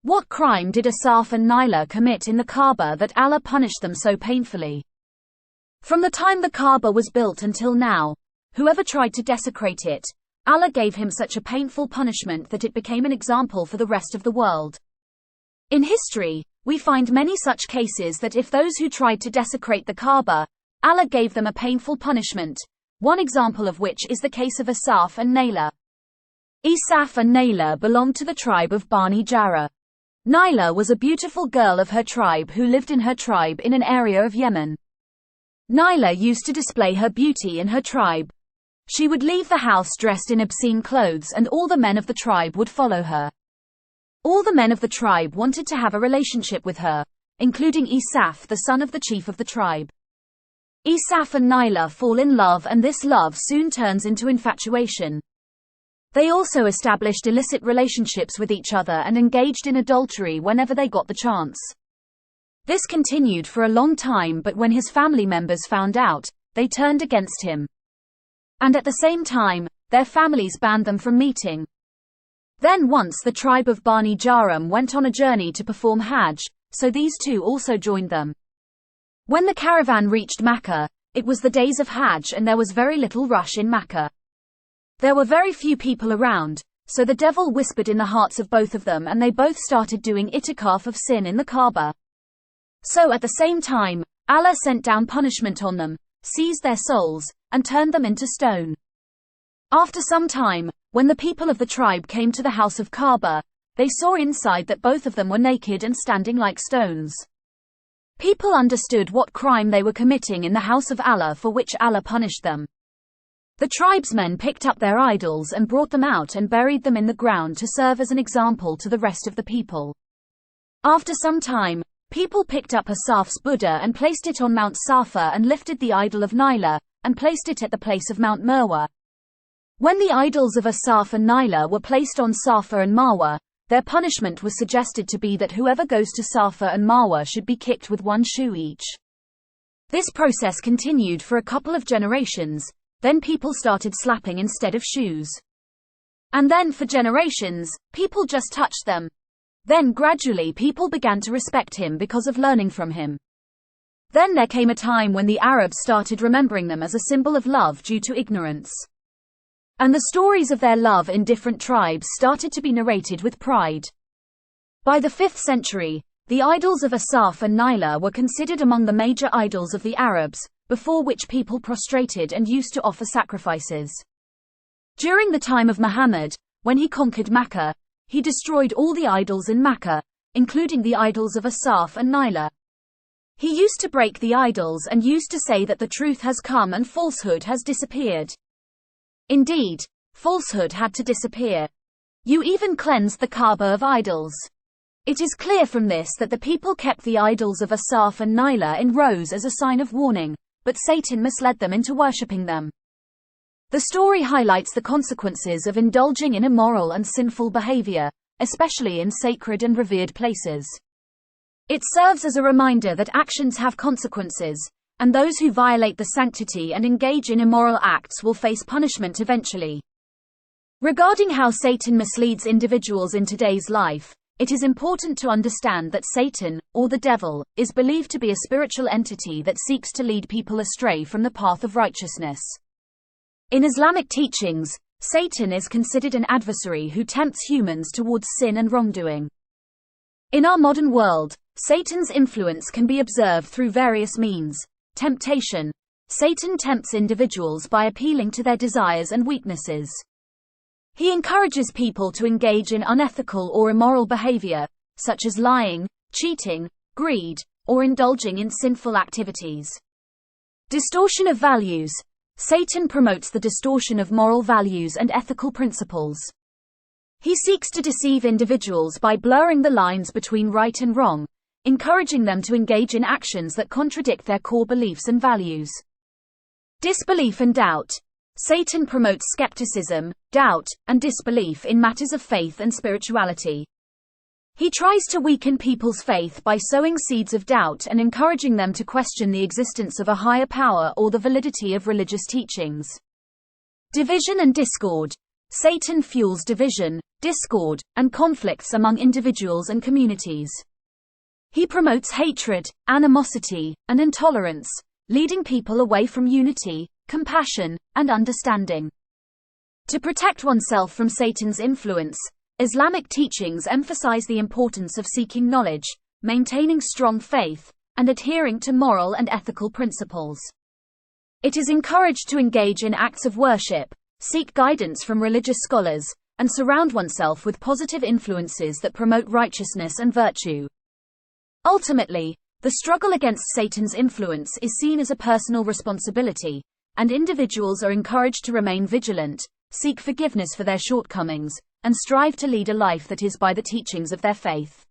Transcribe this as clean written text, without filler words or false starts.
What crime did Asaf and Naila commit in the Kaaba that Allah punished them so painfully? From the time the Kaaba was built until now, whoever tried to desecrate it, Allah gave him such a painful punishment that it became an example for the rest of the world. In history, we find many such cases that if those who tried to desecrate the Kaaba, Allah gave them a painful punishment, one example of which is the case of Asaf and Naila. Asaf and Naila belonged to the tribe of Bani Jarrah. Naila was a beautiful girl of her tribe who lived in her tribe in an area of Yemen. Naila used to display her beauty in her tribe. She would leave the house dressed in obscene clothes and all the men of the tribe would follow her. All the men of the tribe wanted to have a relationship with her, including Asaf, the son of the chief of the tribe. Asaf and Naila fall in love and this love soon turns into infatuation. They also established illicit relationships with each other and engaged in adultery whenever they got the chance. This continued for a long time, but when his family members found out, they turned against him. And at the same time, their families banned them from meeting. Then once the tribe of Bani Jarrah went on a journey to perform Hajj, so these two also joined them. When the caravan reached Mecca, it was the days of Hajj and there was very little rush in Mecca. There were very few people around, so the devil whispered in the hearts of both of them and they both started doing itikaf of sin in the Kaaba. So at the same time, Allah sent down punishment on them, seized their souls, and turned them into stone. After some time, when the people of the tribe came to the house of Kaaba, they saw inside that both of them were naked and standing like stones. People understood what crime they were committing in the house of Allah, for which Allah punished them. The tribesmen picked up their idols and brought them out and buried them in the ground to serve as an example to the rest of the people. After some time, people picked up Asaf's Buddha and placed it on Mount Safa and lifted the idol of Naila and placed it at the place of Mount Marwa. When the idols of Asaf and Naila were placed on Safa and Marwa, their punishment was suggested to be that whoever goes to Safa and Marwa should be kicked with one shoe each. This process continued for a couple of generations, then people started slapping instead of shoes. And then for generations, people just touched them. Then gradually people began to respect him because of learning from him. Then there came a time when the Arabs started remembering them as a symbol of love due to ignorance. And the stories of their love in different tribes started to be narrated with pride. By the 5th century, the idols of Asaf and Naila were considered among the major idols of the Arabs, before which people prostrated and used to offer sacrifices. During the time of Muhammad, when he conquered Mecca, he destroyed all the idols in Mecca, including the idols of Asaf and Naila. He used to break the idols and used to say that the truth has come and falsehood has disappeared. Indeed, falsehood had to disappear. You even cleansed the Kaaba of idols. It is clear from this that the people kept the idols of Asaf and Naila in rows as a sign of warning, but Satan misled them into worshipping them. The story highlights the consequences of indulging in immoral and sinful behavior, especially in sacred and revered places. It serves as a reminder that actions have consequences, and those who violate the sanctity and engage in immoral acts will face punishment eventually. Regarding how Satan misleads individuals in today's life, it is important to understand that Satan, or the devil, is believed to be a spiritual entity that seeks to lead people astray from the path of righteousness. In Islamic teachings, Satan is considered an adversary who tempts humans towards sin and wrongdoing. In our modern world, Satan's influence can be observed through various means. Temptation. Satan tempts individuals by appealing to their desires and weaknesses. He encourages people to engage in unethical or immoral behavior, such as lying, cheating, greed, or indulging in sinful activities. Distortion of values. Satan promotes the distortion of moral values and ethical principles. He seeks to deceive individuals by blurring the lines between right and wrong, encouraging them to engage in actions that contradict their core beliefs and values. Disbelief and doubt. Satan promotes skepticism, doubt, and disbelief in matters of faith and spirituality. He tries to weaken people's faith by sowing seeds of doubt and encouraging them to question the existence of a higher power or the validity of religious teachings. Division and discord. Satan fuels division, discord, and conflicts among individuals and communities. He promotes hatred, animosity, and intolerance, leading people away from unity, compassion, and understanding. To protect oneself from Satan's influence, Islamic teachings emphasize the importance of seeking knowledge, maintaining strong faith, and adhering to moral and ethical principles. It is encouraged to engage in acts of worship, seek guidance from religious scholars, and surround oneself with positive influences that promote righteousness and virtue. Ultimately, the struggle against Satan's influence is seen as a personal responsibility, and individuals are encouraged to remain vigilant, seek forgiveness for their shortcomings, and strive to lead a life that is by the teachings of their faith.